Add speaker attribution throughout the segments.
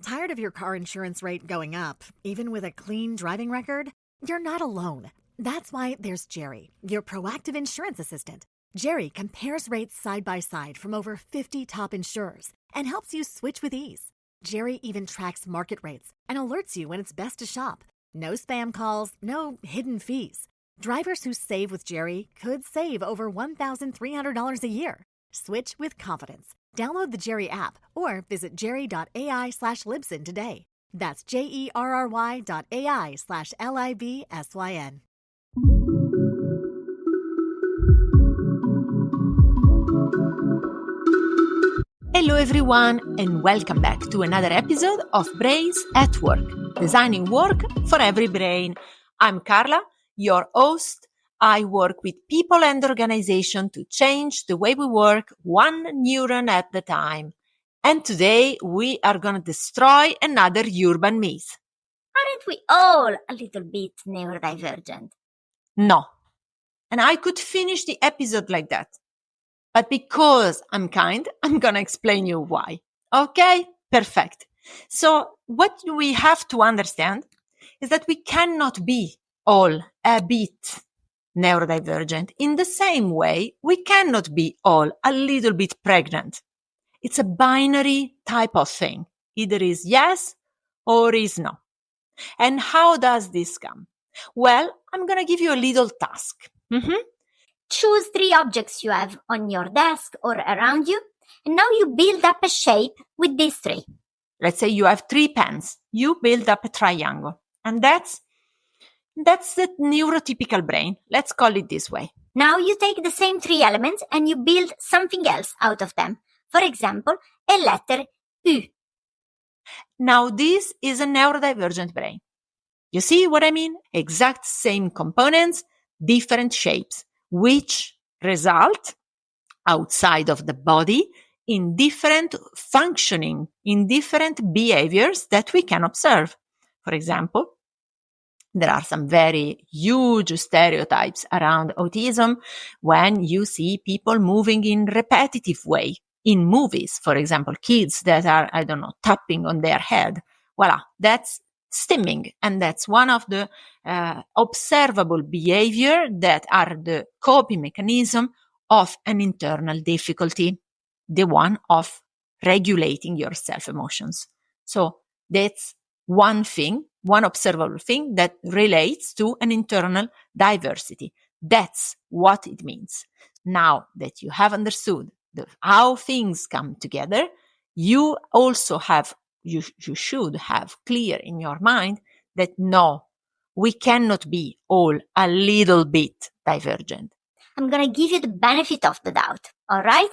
Speaker 1: Tired of your car insurance rate going up, even with a clean driving record? You're not alone. That's why there's Jerry, your proactive insurance assistant. Jerry compares rates side by side from over 50 top insurers and helps you switch with ease. Jerry even tracks market rates and alerts you when it's best to shop. No spam calls, no hidden fees. Drivers who save with Jerry could save over $1,300 a year. Switch with confidence. Download the Jerry app or visit jerry.ai/Libsyn today. That's JERRY.ai/LIBSYN.
Speaker 2: Hello everyone, and welcome back to another episode of Brains at Work, designing work for every brain. I'm Carla, your host. I work with people and organizations to change the way we work one neuron at a time. And today we are going to destroy another urban myth.
Speaker 3: Aren't we all a little bit neurodivergent?
Speaker 2: No. And I could finish the episode like that. But because I'm kind, I'm going to explain you why. Okay? Perfect. So what we have to understand is that we cannot be all a bit neurodivergent. In the same way, we cannot be all a little bit pregnant. It's a binary type of thing. Either is yes or is no. And how does this come? Well, I'm going to give you a little task.
Speaker 3: Choose 3 objects you have on your desk or around you, and now you build up a shape with these 3.
Speaker 2: Let's say you have 3 pens. You build up a triangle. And that's the neurotypical brain. Let's call it this way.
Speaker 3: Now you take the same 3 elements and you build something else out of them. For example, a letter U.
Speaker 2: Now this is a neurodivergent brain. You see what I mean? Exact same components, different shapes, which result outside of the body in different functioning, in different behaviors that we can observe. For example, there are some very huge stereotypes around autism when you see people moving in repetitive way in movies. For example, kids that are, tapping on their head. Voila, that's stimming. And that's one of the observable behavior that are the coping mechanism of an internal difficulty, the one of regulating your self-emotions. So that's one thing, one observable thing that relates to an internal diversity. That's what it means. Now that you have understood how things come together, you also have, you should have clear in your mind that no, we cannot be all a little bit divergent.
Speaker 3: I'm going to give you the benefit of the doubt, all right?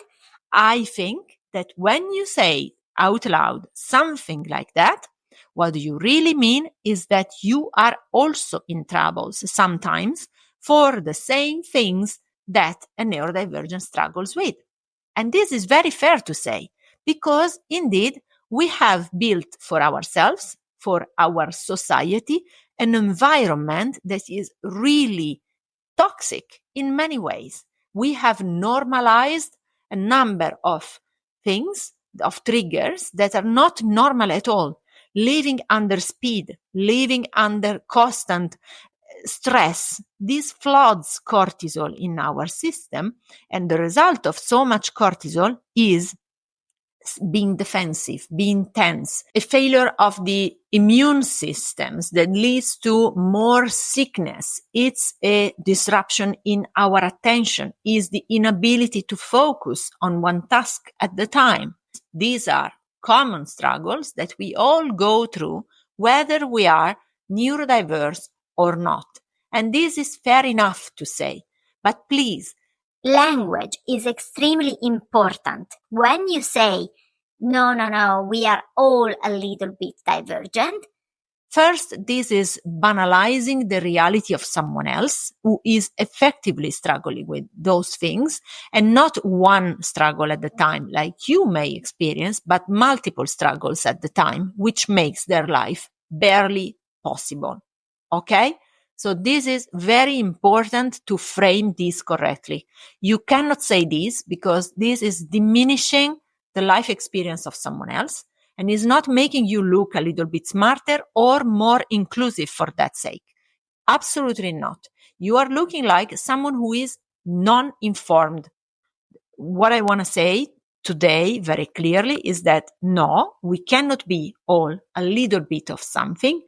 Speaker 2: I think that when you say out loud something like that, what you really mean is that you are also in troubles sometimes for the same things that a neurodivergent struggles with. And this is very fair to say, because indeed we have built for ourselves, for our society, an environment that is really toxic in many ways. We have normalized a number of things, of triggers that are not normal at all. Living under speed, living under constant stress, this floods cortisol in our system, and the result of so much cortisol is being defensive, being tense, a failure of the immune systems that leads to more sickness. It's a disruption in our attention, is the inability to focus on one task at the time. These are common struggles that we all go through, whether we are neurodiverse or not. And this is fair enough to say. But please,
Speaker 3: language is extremely important. When you say, no, we are all a little bit divergent.
Speaker 2: First, this is banalizing the reality of someone else who is effectively struggling with those things, and not one struggle at the time, like you may experience, but multiple struggles at the time, which makes their life barely possible. Okay? So this is very important to frame this correctly. You cannot say this because this is diminishing the life experience of someone else, and is not making you look a little bit smarter or more inclusive for that sake. Absolutely not. You are looking like someone who is non-informed. What I want to say today very clearly is that no, we cannot be all a little bit of something.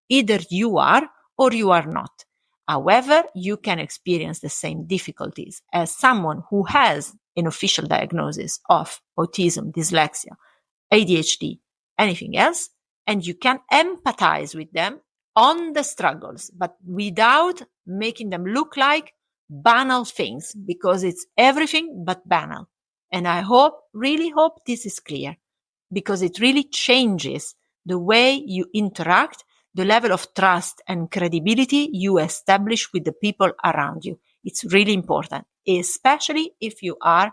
Speaker 2: Either you are or you are not. However, you can experience the same difficulties as someone who has an official diagnosis of autism, dyslexia, ADHD, anything else, and you can empathize with them on the struggles, but without making them look like banal things, because it's everything but banal. And I really hope this is clear, because it really changes the way you interact, the level of trust and credibility you establish with the people around you. It's really important, especially if you are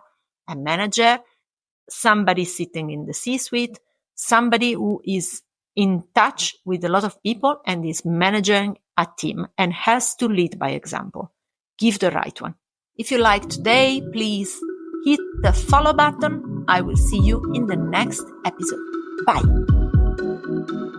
Speaker 2: a manager, somebody sitting in the C-suite, somebody who is in touch with a lot of people and is managing a team and has to lead by example. Give the right one. If you like today, please hit the follow button. I will see you in the next episode. Bye.